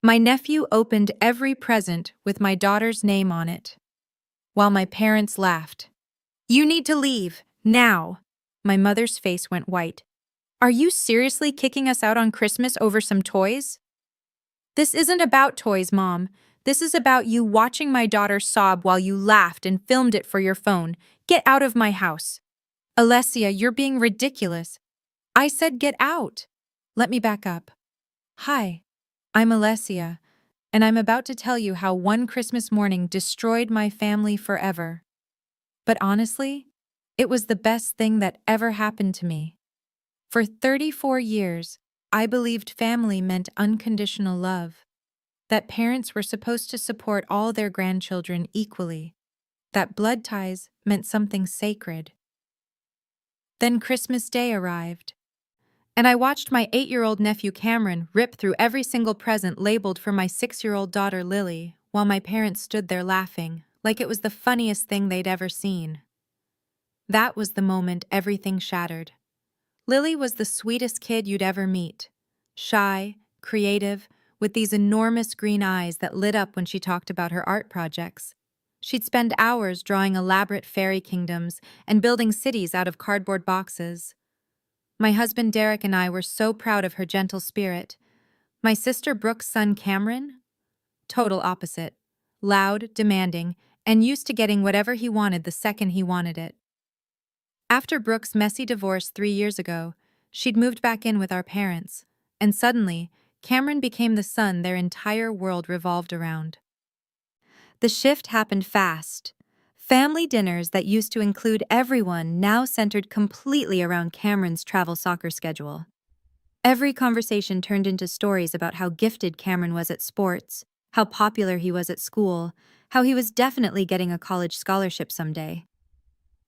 My nephew opened every present with my daughter's name on it, while my parents laughed. "You need to leave, now." My mother's face went white. "Are you seriously kicking us out on Christmas over some toys?" "This isn't about toys, Mom. This is about you watching my daughter sob while you laughed and filmed it for your phone. Get out of my house." "Alessia, you're being ridiculous." "I said get out." Let me back up. "Hi, I'm Alessia, and I'm about to tell you how one Christmas morning destroyed my family forever. But honestly, it was the best thing that ever happened to me. For 34 years, I believed family meant unconditional love, that parents were supposed to support all their grandchildren equally, that blood ties meant something sacred. Then Christmas Day arrived, and I watched my 8-year-old nephew Cameron rip through every single present labeled for my 6-year-old daughter Lily, while my parents stood there laughing, like it was the funniest thing they'd ever seen. That was the moment everything shattered. Lily was the sweetest kid you'd ever meet. Shy, creative, with these enormous green eyes that lit up when she talked about her art projects. She'd spend hours drawing elaborate fairy kingdoms and building cities out of cardboard boxes. My husband Derek and I were so proud of her gentle spirit. My sister Brooke's son Cameron? Total opposite. Loud, demanding, and used to getting whatever he wanted the second he wanted it. After Brooke's messy divorce 3 years ago, she'd moved back in with our parents, and suddenly, Cameron became the son their entire world revolved around. The shift happened fast. Family dinners that used to include everyone now centered completely around Cameron's travel soccer schedule. Every conversation turned into stories about how gifted Cameron was at sports, how popular he was at school, how he was definitely getting a college scholarship someday.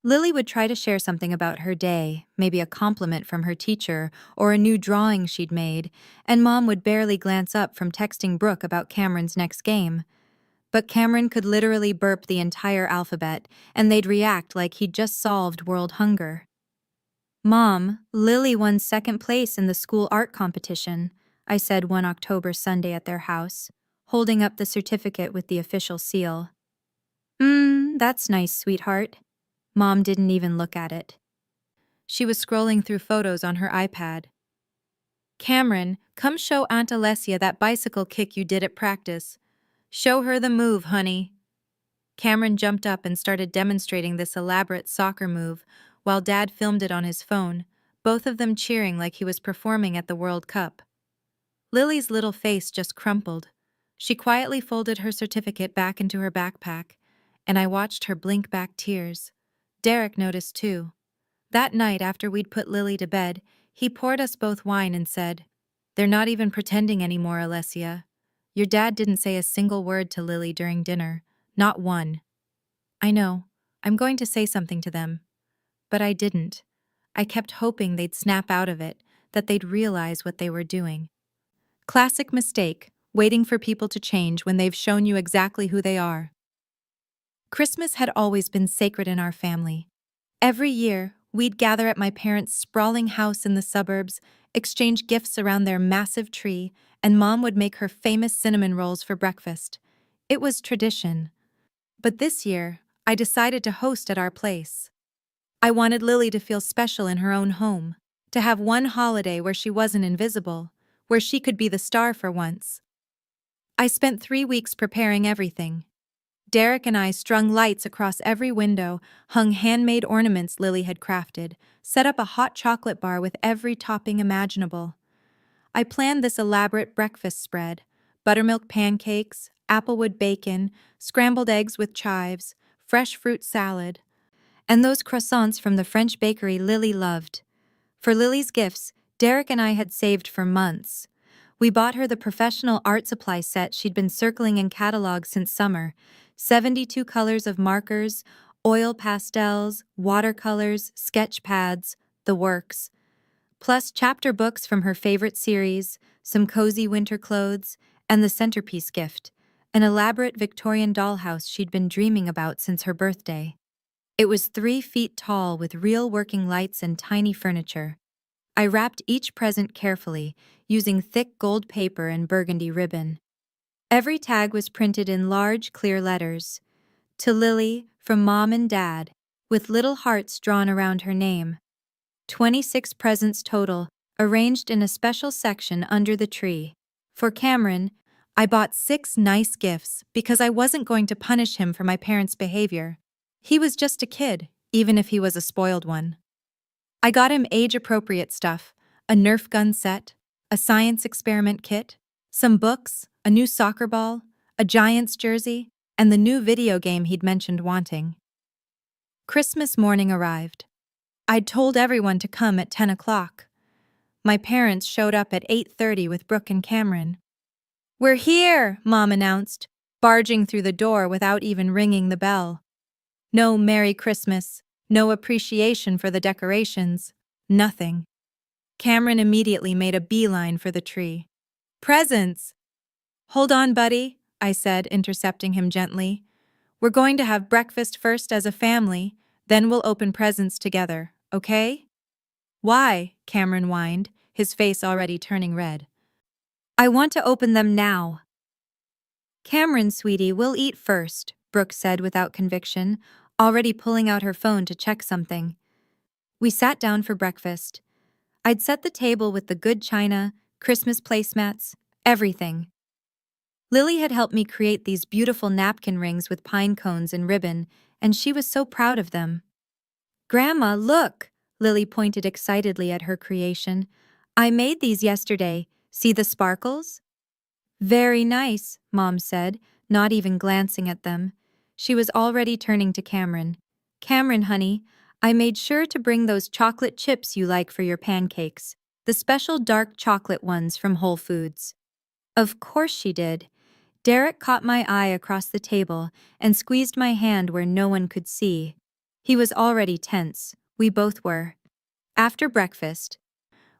Lily would try to share something about her day, maybe a compliment from her teacher or a new drawing she'd made, and Mom would barely glance up from texting Brooke about Cameron's next game. But Cameron could literally burp the entire alphabet, and they'd react like he'd just solved world hunger. "Mom, Lily won second place in the school art competition," I said one October Sunday at their house, holding up the certificate with the official seal. That's nice, sweetheart." Mom didn't even look at it. She was scrolling through photos on her iPad. "Cameron, come show Aunt Alessia that bicycle kick you did at practice. Show her the move, honey." Cameron jumped up and started demonstrating this elaborate soccer move, while Dad filmed it on his phone, both of them cheering like he was performing at the World Cup. Lily's little face just crumpled. She quietly folded her certificate back into her backpack, and I watched her blink back tears. Derek noticed too. That night after we'd put Lily to bed, he poured us both wine and said, "They're not even pretending anymore, Alessia. Your dad didn't say a single word to Lily during dinner. Not one." "I know. I'm going to say something to them." But I didn't. I kept hoping they'd snap out of it, that they'd realize what they were doing. Classic mistake, waiting for people to change when they've shown you exactly who they are. Christmas had always been sacred in our family. Every year, we'd gather at my parents' sprawling house in the suburbs, exchange gifts around their massive tree, and Mom would make her famous cinnamon rolls for breakfast. It was tradition. But this year, I decided to host at our place. I wanted Lily to feel special in her own home, to have one holiday where she wasn't invisible, where she could be the star for once. I spent 3 weeks preparing everything. Derek and I strung lights across every window, hung handmade ornaments Lily had crafted, set up a hot chocolate bar with every topping imaginable. I planned this elaborate breakfast spread: buttermilk pancakes, applewood bacon, scrambled eggs with chives, fresh fruit salad, and those croissants from the French bakery Lily loved. For Lily's gifts, Derek and I had saved for months. We bought her the professional art supply set she'd been circling in catalogs since summer: 72 colors of markers, oil pastels, watercolors, sketch pads, the works. Plus chapter books from her favorite series, some cozy winter clothes, and the centerpiece gift, an elaborate Victorian dollhouse she'd been dreaming about since her birthday. It was 3 feet tall with real working lights and tiny furniture. I wrapped each present carefully, using thick gold paper and burgundy ribbon. Every tag was printed in large, clear letters. To Lily, from Mom and Dad, with little hearts drawn around her name. 26 presents total, arranged in a special section under the tree. For Cameron, I bought 6 nice gifts because I wasn't going to punish him for my parents' behavior. He was just a kid, even if he was a spoiled one. I got him age-appropriate stuff, a Nerf gun set, a science experiment kit, some books, a new soccer ball, a Giants jersey, and the new video game he'd mentioned wanting. Christmas morning arrived. I'd told everyone to come at 10 o'clock. My parents showed up at 8:30 with Brooke and Cameron. "We're here," Mom announced, barging through the door without even ringing the bell. No Merry Christmas, no appreciation for the decorations, nothing. Cameron immediately made a beeline for the tree. "Presents!" "Hold on, buddy," I said, intercepting him gently. "We're going to have breakfast first as a family, then we'll open presents together, okay?" "Why?" Cameron whined, his face already turning red. "I want to open them now." "Cameron, sweetie, we'll eat first," Brooke said without conviction, already pulling out her phone to check something. We sat down for breakfast. I'd set the table with the good china, Christmas placemats, everything. Lily had helped me create these beautiful napkin rings with pine cones and ribbon, and she was so proud of them. "Grandma, look!" Lily pointed excitedly at her creation. "I made these yesterday. See the sparkles?" "Very nice," Mom said, not even glancing at them. She was already turning to Cameron. "Cameron, honey, I made sure to bring those chocolate chips you like for your pancakes, the special dark chocolate ones from Whole Foods." Of course she did. Derek caught my eye across the table and squeezed my hand where no one could see. He was already tense. We both were. After breakfast,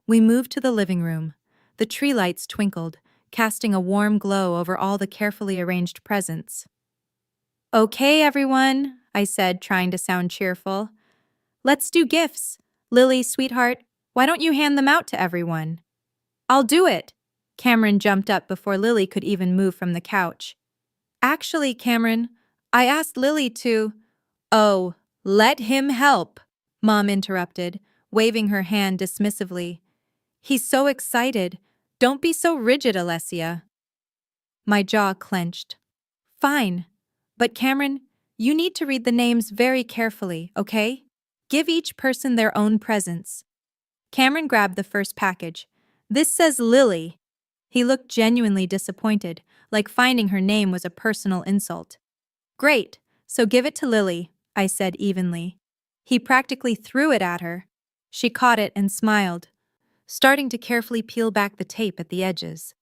we moved to the living room. The tree lights twinkled, casting a warm glow over all the carefully arranged presents. "Okay, everyone," I said, trying to sound cheerful. "Let's do gifts. Lily, sweetheart, why don't you hand them out to everyone?" "I'll do it." Cameron jumped up before Lily could even move from the couch. "Actually, Cameron, I asked Lily to—" "Oh, let him help," Mom interrupted, waving her hand dismissively. "He's so excited. Don't be so rigid, Alessia." My jaw clenched. "Fine. But Cameron, you need to read the names very carefully, okay? Give each person their own presents." Cameron grabbed the first package. "This says Lily." He looked genuinely disappointed, like finding her name was a personal insult. "Great, so give it to Lily," I said evenly. He practically threw it at her. She caught it and smiled, starting to carefully peel back the tape at the edges.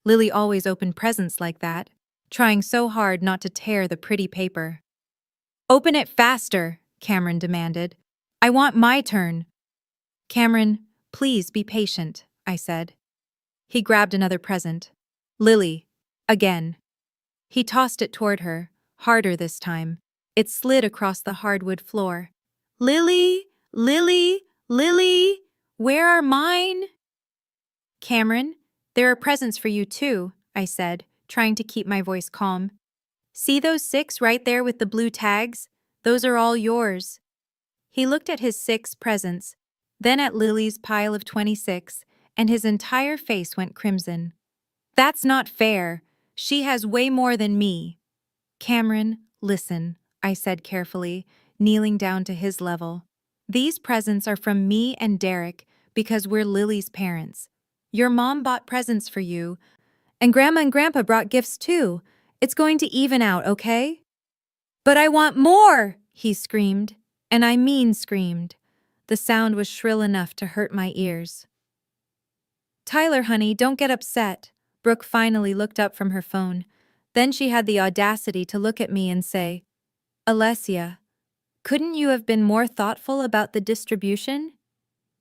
Lily always opened presents like that, trying so hard not to tear the pretty paper. "Open it faster," Cameron demanded. "I want my turn." "Cameron, please be patient," I said. He grabbed another present. "Lily." Again. He tossed it toward her, harder this time. It slid across the hardwood floor. "Lily, Lily, Lily, where are mine?" "Cameron, there are presents for you too," I said, trying to keep my voice calm. "See those 6 right there with the blue tags? Those are all yours." He looked at his 6 presents, then at Lily's pile of 26, and his entire face went crimson. "That's not fair. She has way more than me." "Cameron, listen," I said carefully, kneeling down to his level. "These presents are from me and Derek because we're Lily's parents. Your mom bought presents for you, and Grandma and Grandpa brought gifts too. It's going to even out, okay?" "But I want more!" he screamed, and I mean screamed. The sound was shrill enough to hurt my ears. "Tyler, honey, don't get upset." Brooke finally looked up from her phone. Then she had the audacity to look at me and say, "Alessia, couldn't you have been more thoughtful about the distribution?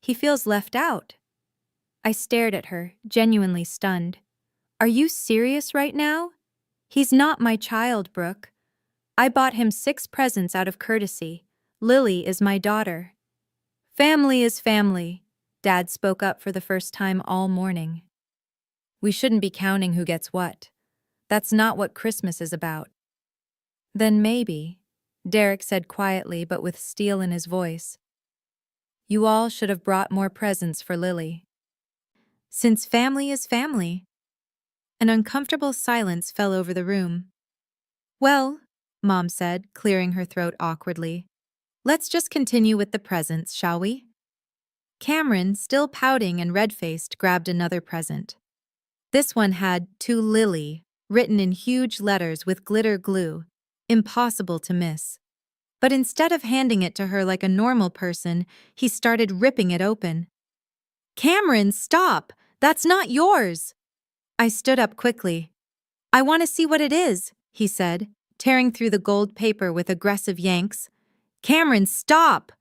He feels left out." I stared at her, genuinely stunned. "Are you serious right now? He's not my child, Brooke. I bought him 6 presents out of courtesy. Lily is my daughter." "Family is family," Dad spoke up for the first time all morning. "We shouldn't be counting who gets what. That's not what Christmas is about. Then maybe, Derek said quietly but with steel in his voice, you all should have brought more presents for Lily. Since family is family. An uncomfortable silence fell over the room. Well, Mom said, clearing her throat awkwardly, let's just continue with the presents, shall we? Cameron, still pouting and red-faced, grabbed another present. This one had "To Lily" written in huge letters with glitter glue, impossible to miss. But instead of handing it to her like a normal person, he started ripping it open. Cameron, stop! That's not yours! I stood up quickly. I want to see what it is, he said, tearing through the gold paper with aggressive yanks. Cameron, stop!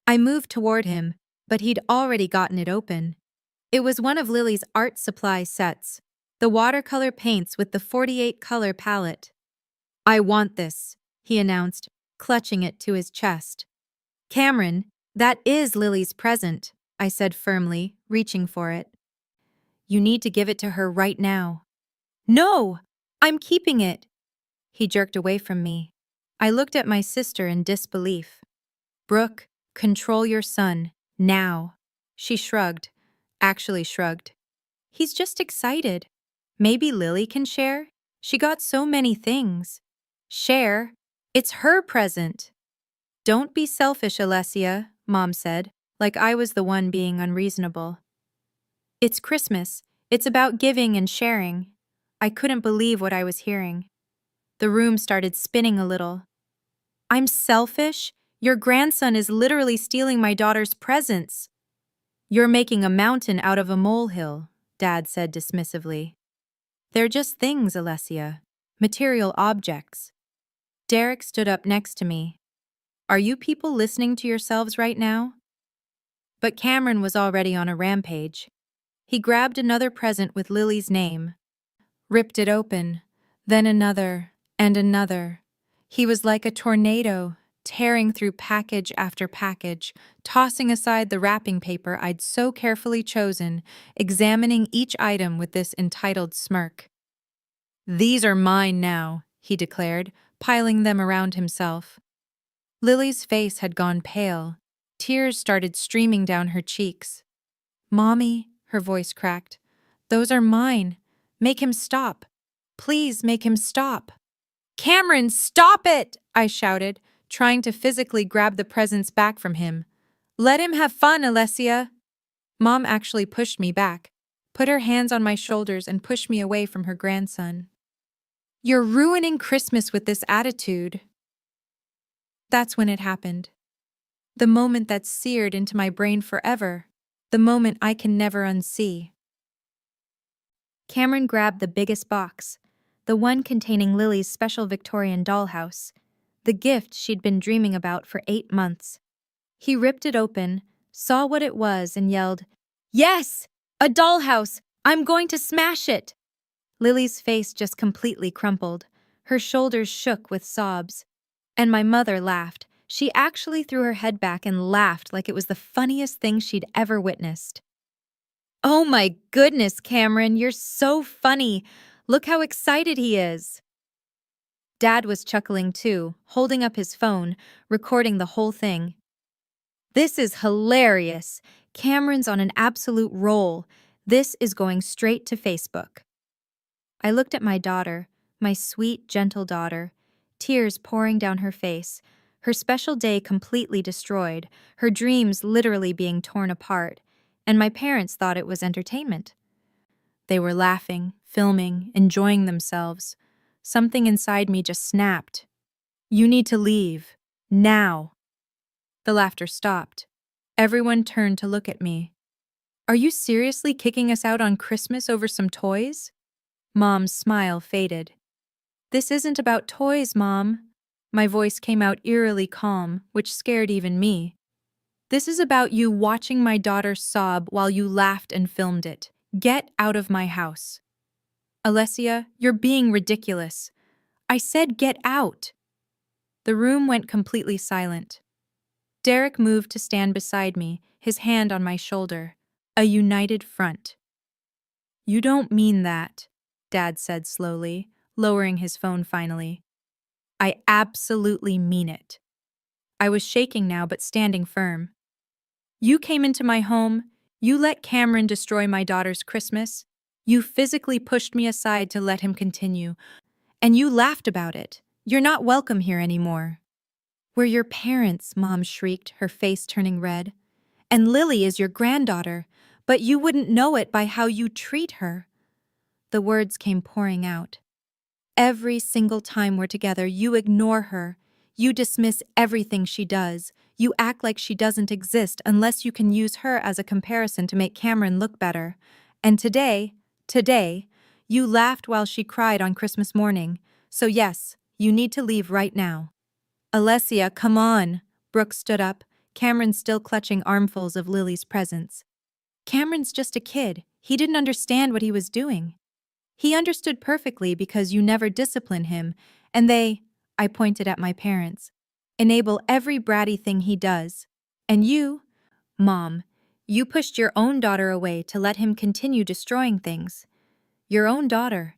I moved toward him, but he'd already gotten it open. It was one of Lily's art supply sets, the watercolor paints with the 48-color palette. I want this, he announced, clutching it to his chest. Cameron, that is Lily's present, I said firmly, reaching for it. You need to give it to her right now. No! I'm keeping it! He jerked away from me. I looked at my sister in disbelief. Brooke, control your son, now. She shrugged. Actually shrugged. He's just excited. Maybe Lily can share? She got so many things. Share? It's her present. Don't be selfish, Alessia, Mom said, like I was the one being unreasonable. It's Christmas. It's about giving and sharing. I couldn't believe what I was hearing. The room started spinning a little. I'm selfish? Your grandson is literally stealing my daughter's presents. You're making a mountain out of a molehill, Dad said dismissively. They're just things, Alessia. Material objects. Derek stood up next to me. Are you people listening to yourselves right now? But Cameron was already on a rampage. He grabbed another present with Lily's name, ripped it open, then another and another. He was like a tornado, tearing through package after package, tossing aside the wrapping paper I'd so carefully chosen, examining each item with this entitled smirk. These are mine now, he declared, piling them around himself. Lily's face had gone pale. Tears started streaming down her cheeks. Mommy, her voice cracked, those are mine. Make him stop. Please make him stop. Cameron, stop it! I shouted, trying to physically grab the presents back from him. Let him have fun, Alessia. Mom actually pushed me back, put her hands on my shoulders and pushed me away from her grandson. You're ruining Christmas with this attitude. That's when it happened. The moment that's seared into my brain forever. The moment I can never unsee. Cameron grabbed the biggest box, the one containing Lily's special Victorian dollhouse, the gift she'd been dreaming about for 8 months. He ripped it open, saw what it was, and yelled, Yes! A dollhouse! I'm going to smash it! Lily's face just completely crumpled. Her shoulders shook with sobs. And my mother laughed. She actually threw her head back and laughed like it was the funniest thing she'd ever witnessed. Oh my goodness, Cameron, you're so funny. Look how excited he is. Dad was chuckling too, holding up his phone, recording the whole thing. This is hilarious. Cameron's on an absolute roll. This is going straight to Facebook. I looked at my daughter, my sweet, gentle daughter, tears pouring down her face, her special day completely destroyed, her dreams literally being torn apart, and my parents thought it was entertainment. They were laughing, filming, enjoying themselves. Something inside me just snapped. You need to leave. Now. The laughter stopped. Everyone turned to look at me. Are you seriously kicking us out on Christmas over some toys? Mom's smile faded. This isn't about toys, Mom. My voice came out eerily calm, which scared even me. This is about you watching my daughter sob while you laughed and filmed it. Get out of my house. Alessia, you're being ridiculous. I said get out. The room went completely silent. Derek moved to stand beside me, his hand on my shoulder. A united front. You don't mean that, Dad said slowly, lowering his phone finally. I absolutely mean it. I was shaking now but standing firm. You came into my home, you let Cameron destroy my daughter's Christmas, you physically pushed me aside to let him continue, and you laughed about it. You're not welcome here anymore. We're your parents, Mom shrieked, her face turning red. And Lily is your granddaughter, but you wouldn't know it by how you treat her. The words came pouring out. Every single time we're together, you ignore her. You dismiss everything she does. You act like she doesn't exist unless you can use her as a comparison to make Cameron look better. And today, you laughed while she cried on Christmas morning. So yes, you need to leave right now. Alessia, come on. Brooke stood up, Cameron still clutching armfuls of Lily's presents. Cameron's just a kid. He didn't understand what he was doing. He understood perfectly because you never discipline him, and they, I pointed at my parents, enable every bratty thing he does. And you, Mom, you pushed your own daughter away to let him continue destroying things. Your own daughter.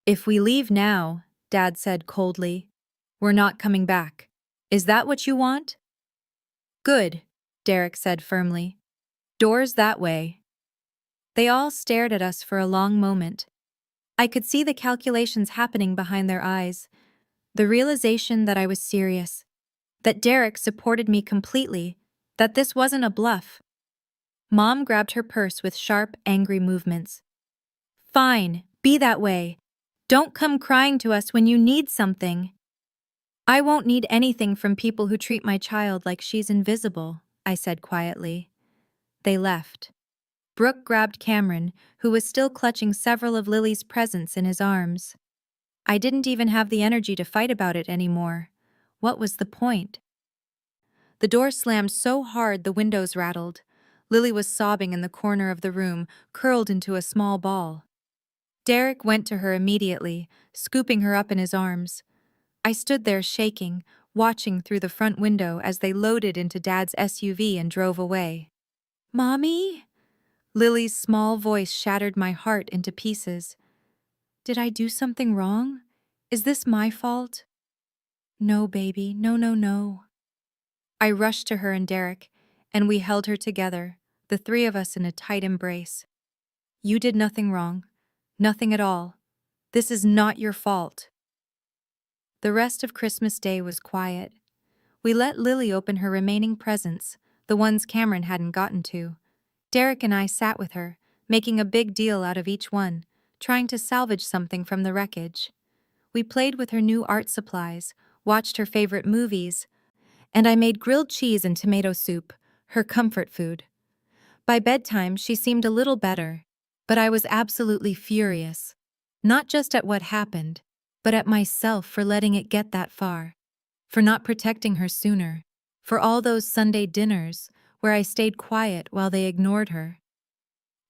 If we leave now, Dad said coldly, we're not coming back. Is that what you want? Good, Derek said firmly. Doors that way. They all stared at us for a long moment. I could see the calculations happening behind their eyes, the realization that I was serious, that Derek supported me completely, that this wasn't a bluff. Mom grabbed her purse with sharp, angry movements. Fine, be that way. Don't come crying to us when you need something. I won't need anything from people who treat my child like she's invisible, I said quietly. They left. Brooke grabbed Cameron, who was still clutching several of Lily's presents in his arms. I didn't even have the energy to fight about it anymore. What was the point? The door slammed so hard the windows rattled. Lily was sobbing in the corner of the room, curled into a small ball. Derek went to her immediately, scooping her up in his arms. I stood there shaking, watching through the front window as they loaded into Dad's SUV and drove away. Mommy? Lily's small voice shattered my heart into pieces. Did I do something wrong? Is this my fault? No, baby, no. I rushed to her and Derek, and we held her together, the three of us in a tight embrace. You did nothing wrong. Nothing at all. This is not your fault. The rest of Christmas Day was quiet. We let Lily open her remaining presents, the ones Cameron hadn't gotten to. Derek and I sat with her, making a big deal out of each one, trying to salvage something from the wreckage. We played with her new art supplies, watched her favorite movies, and I made grilled cheese and tomato soup, her comfort food. By bedtime, she seemed a little better, but I was absolutely furious. Not just at what happened, but at myself for letting it get that far, for not protecting her sooner, for all those Sunday dinners where I stayed quiet while they ignored her.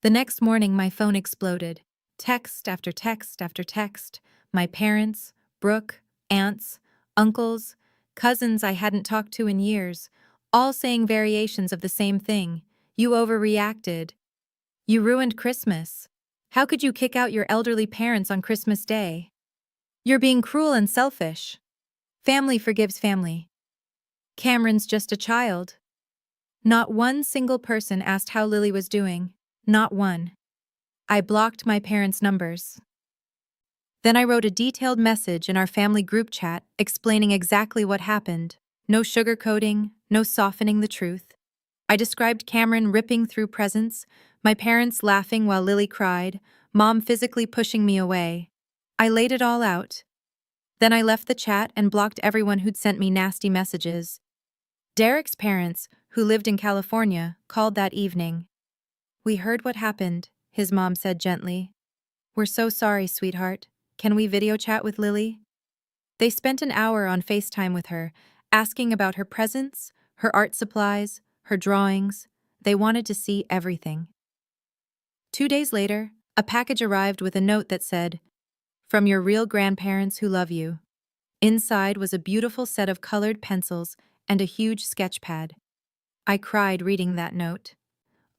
The next morning, my phone exploded. Text after text after text. My parents, Brooke, aunts, uncles, cousins I hadn't talked to in years, all saying variations of the same thing. You overreacted. You ruined Christmas. How could you kick out your elderly parents on Christmas Day? You're being cruel and selfish. Family forgives family. Cameron's just a child. Not one single person asked how Lily was doing. Not one. I blocked my parents' numbers. Then I wrote a detailed message in our family group chat explaining exactly what happened. No sugarcoating, no softening the truth. I described Cameron ripping through presents, my parents laughing while Lily cried, Mom physically pushing me away. I laid it all out. Then I left the chat and blocked everyone who'd sent me nasty messages. Derek's parents, who lived in California, called that evening. We heard what happened, his mom said gently. We're so sorry, sweetheart. Can we video chat with Lily? They spent an hour on FaceTime with her, asking about her presents, her art supplies, her drawings. They wanted to see everything. 2 days later, a package arrived with a note that said, "From your real grandparents who love you." Inside was a beautiful set of colored pencils and a huge sketch pad. I cried reading that note.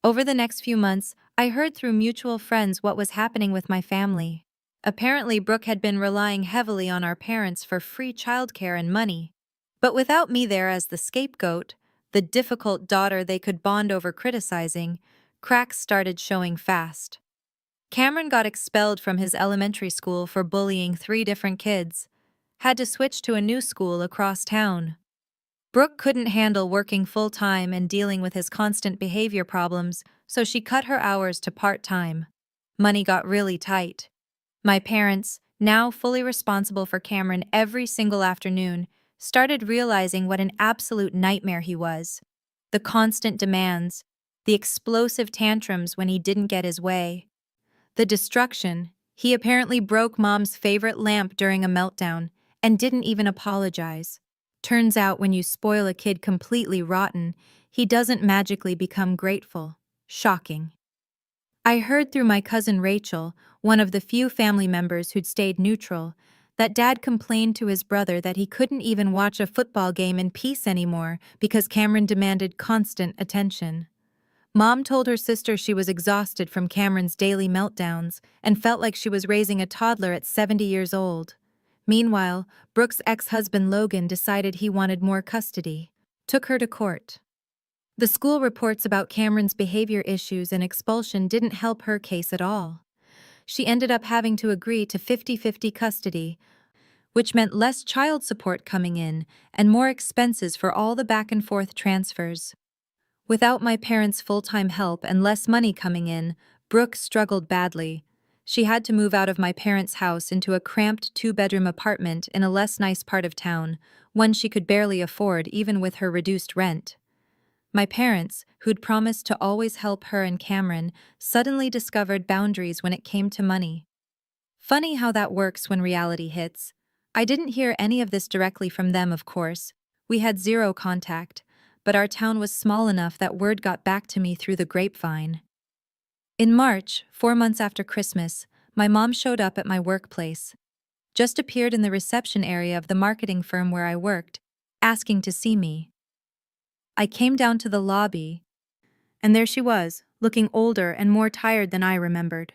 Over the next few months, I heard through mutual friends what was happening with my family. Apparently, Brooke had been relying heavily on our parents for free childcare and money. But without me there as the scapegoat, the difficult daughter they could bond over criticizing, cracks started showing fast. Cameron got expelled from his elementary school for bullying 3 different kids, had to switch to a new school across town. Brooke couldn't handle working full-time and dealing with his constant behavior problems, so she cut her hours to part-time. Money got really tight. My parents, now fully responsible for Cameron every single afternoon, started realizing what an absolute nightmare he was. The constant demands, the explosive tantrums when he didn't get his way. The destruction. He apparently broke Mom's favorite lamp during a meltdown and didn't even apologize. Turns out when you spoil a kid completely rotten, he doesn't magically become grateful. Shocking. I heard through my cousin Rachel, one of the few family members who'd stayed neutral, that Dad complained to his brother that he couldn't even watch a football game in peace anymore because Cameron demanded constant attention. Mom told her sister she was exhausted from Cameron's daily meltdowns and felt like she was raising a toddler at 70 years old. Meanwhile, Brooke's ex-husband Logan decided he wanted more custody, took her to court. The school reports about Cameron's behavior issues and expulsion didn't help her case at all. She ended up having to agree to 50-50 custody, which meant less child support coming in and more expenses for all the back-and-forth transfers. Without my parents' full-time help and less money coming in, Brooke struggled badly. She had to move out of my parents' house into a cramped 2-bedroom apartment in a less nice part of town, one she could barely afford even with her reduced rent. My parents, who'd promised to always help her and Cameron, suddenly discovered boundaries when it came to money. Funny how that works when reality hits. I didn't hear any of this directly from them, of course. We had 0 contact, but our town was small enough that word got back to me through the grapevine. In March, 4 months after Christmas, my mom showed up at my workplace. Just appeared in the reception area of the marketing firm where I worked, asking to see me. I came down to the lobby, and there she was, looking older and more tired than I remembered.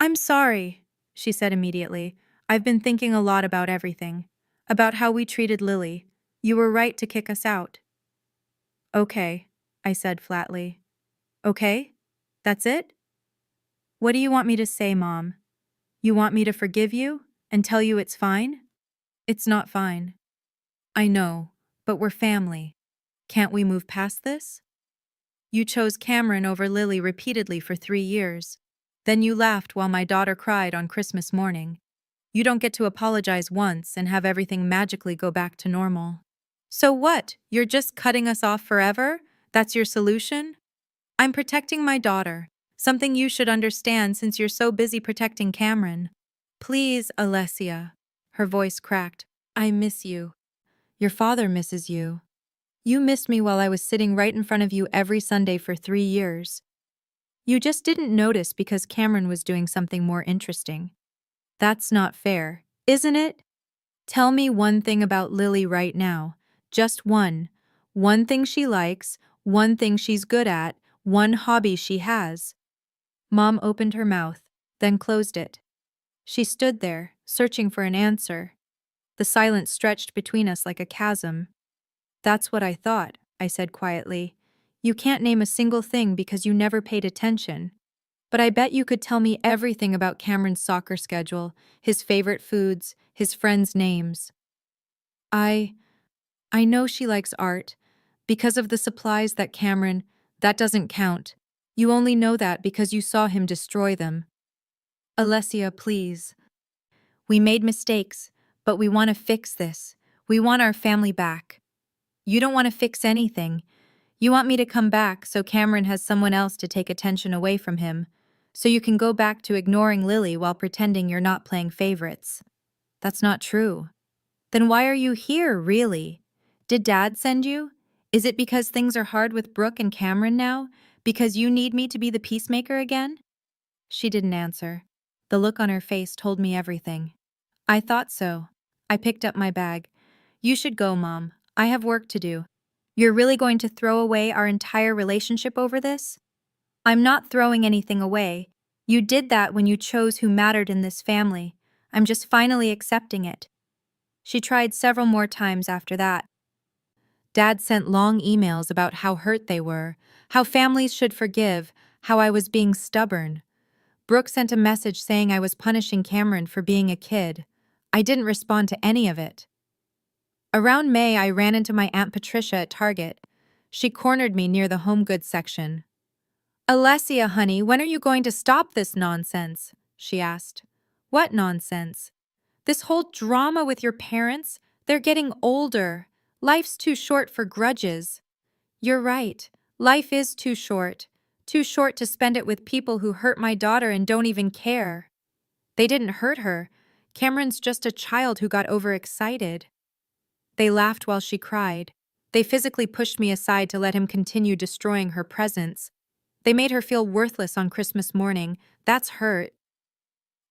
"I'm sorry," she said immediately. "I've been thinking a lot about everything. About how we treated Lily. You were right to kick us out." "Okay," I said flatly. "Okay? That's it? What do you want me to say, Mom? You want me to forgive you and tell you it's fine?" "It's not fine." "I know, but we're family. Can't we move past this? You chose Cameron over Lily repeatedly for 3 years. Then you laughed while my daughter cried on Christmas morning. You don't get to apologize once and have everything magically go back to normal. So what? You're just cutting us off forever? That's your solution? I'm protecting my daughter, something you should understand since you're so busy protecting Cameron. Please, Alessia. Her voice cracked. I miss you. Your father misses you. You missed me while I was sitting right in front of you every Sunday for 3 years. You just didn't notice because Cameron was doing something more interesting. That's not fair, isn't it? Tell me one thing about Lily right now. Just one. One thing she likes, one thing she's good at, one hobby she has. Mom opened her mouth, then closed it. She stood there, searching for an answer. The silence stretched between us like a chasm. That's what I thought, I said quietly. You can't name a single thing because you never paid attention. But I bet you could tell me everything about Cameron's soccer schedule, his favorite foods, his friends' names. I know she likes art. Because of the supplies that that doesn't count. You only know that because you saw him destroy them. Alessia, please. We made mistakes, but we want to fix this. We want our family back. You don't want to fix anything. You want me to come back so Cameron has someone else to take attention away from him, so you can go back to ignoring Lily while pretending you're not playing favorites. That's not true. Then why are you here, really? Did Dad send you? Is it because things are hard with Brooke and Cameron now? Because you need me to be the peacemaker again? She didn't answer. The look on her face told me everything. I thought so. I picked up my bag. You should go, Mom. I have work to do. You're really going to throw away our entire relationship over this? I'm not throwing anything away. You did that when you chose who mattered in this family. I'm just finally accepting it. She tried several more times after that. Dad sent long emails about how hurt they were, how families should forgive, how I was being stubborn. Brooke sent a message saying I was punishing Cameron for being a kid. I didn't respond to any of it. Around May, I ran into my Aunt Patricia at Target. She cornered me near the home goods section. "Alessia, honey, when are you going to stop this nonsense?" she asked. "What nonsense?" "This whole drama with your parents? They're getting older. Life's too short for grudges." "You're right. Life is too short. Too short to spend it with people who hurt my daughter and don't even care." "They didn't hurt her. Cameron's just a child who got overexcited." They laughed while she cried. They physically pushed me aside to let him continue destroying her presents. They made her feel worthless on Christmas morning. That's hurt.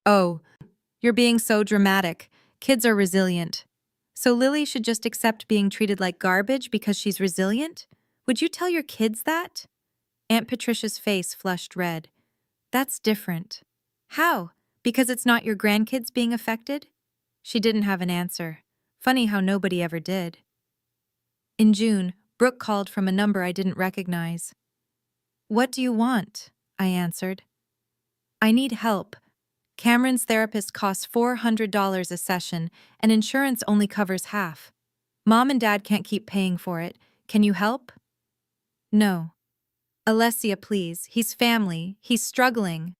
"Oh, you're being so dramatic. Kids are resilient. So Lily should just accept being treated like garbage because she's resilient? Would you tell your kids that?" Aunt Patricia's face flushed red. "That's different." "How? Because it's not your grandkids being affected?" She didn't have an answer. Funny how nobody ever did. In June, Brooke called from a number I didn't recognize. "What do you want?" I answered. "I need help. Cameron's therapist costs $400 a session, and insurance only covers half. Mom and Dad can't keep paying for it. Can you help?" "No. Alessia, please. He's family. He's struggling."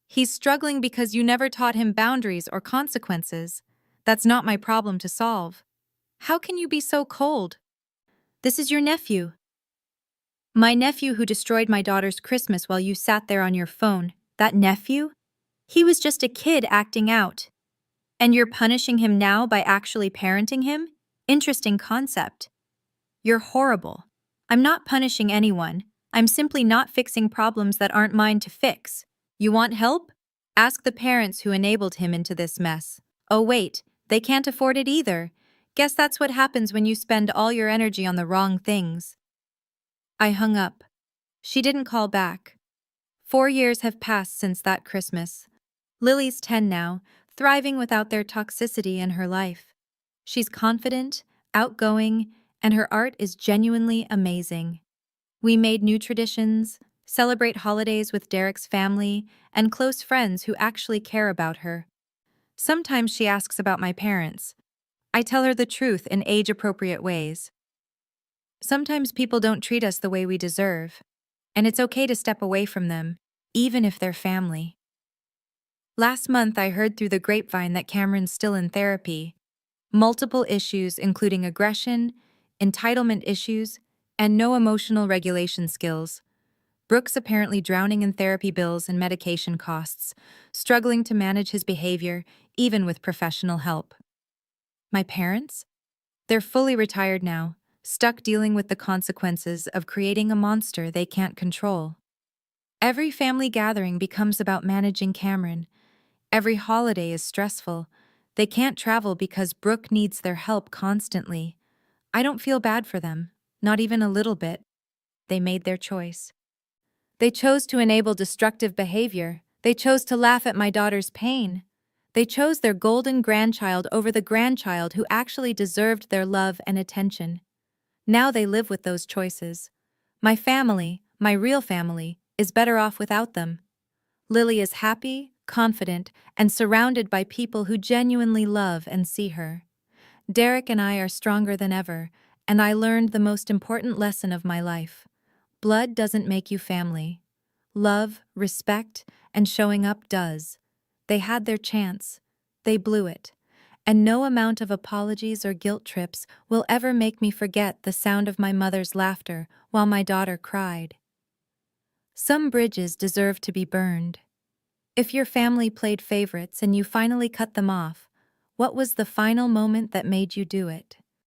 "He's struggling because you never taught him boundaries or consequences. That's not my problem to solve." "How can you be so cold?" "This is your nephew." "My nephew who destroyed my daughter's Christmas while you sat there on your phone. That nephew? He was just a kid acting out. And you're punishing him now by actually parenting him? Interesting concept." "You're horrible. I'm not punishing anyone. I'm simply not fixing problems that aren't mine to fix. You want help? Ask the parents who enabled him into this mess. Oh wait, they can't afford it either. Guess that's what happens when you spend all your energy on the wrong things." I hung up. She didn't call back. 4 years have passed since that Christmas. Lily's 10 now, thriving without their toxicity in her life. She's confident, outgoing, and her art is genuinely amazing. We made new traditions, celebrate holidays with Derek's family, and close friends who actually care about her. Sometimes she asks about my parents. I tell her the truth in age-appropriate ways. Sometimes people don't treat us the way we deserve, and it's okay to step away from them, even if they're family. Last month I heard through the grapevine that Cameron's still in therapy. Multiple issues including aggression, entitlement issues, and no emotional regulation skills. Brooke's apparently drowning in therapy bills and medication costs, struggling to manage his behavior even with professional help. My parents? They're fully retired now, stuck dealing with the consequences of creating a monster they can't control. Every family gathering becomes about managing Cameron. Every holiday is stressful. They can't travel because Brooke needs their help constantly. I don't feel bad for them, not even a little bit. They made their choice. They chose to enable destructive behavior. They chose to laugh at my daughter's pain. They chose their golden grandchild over the grandchild who actually deserved their love and attention. Now they live with those choices. My family, my real family, is better off without them. Lily is happy, confident, and surrounded by people who genuinely love and see her. Derek and I are stronger than ever, and I learned the most important lesson of my life. Blood doesn't make you family. Love, respect, and showing up does. They had their chance. They blew it. And no amount of apologies or guilt trips will ever make me forget the sound of my mother's laughter while my daughter cried. Some bridges deserve to be burned. If your family played favorites and you finally cut them off, what was the final moment that made you do it?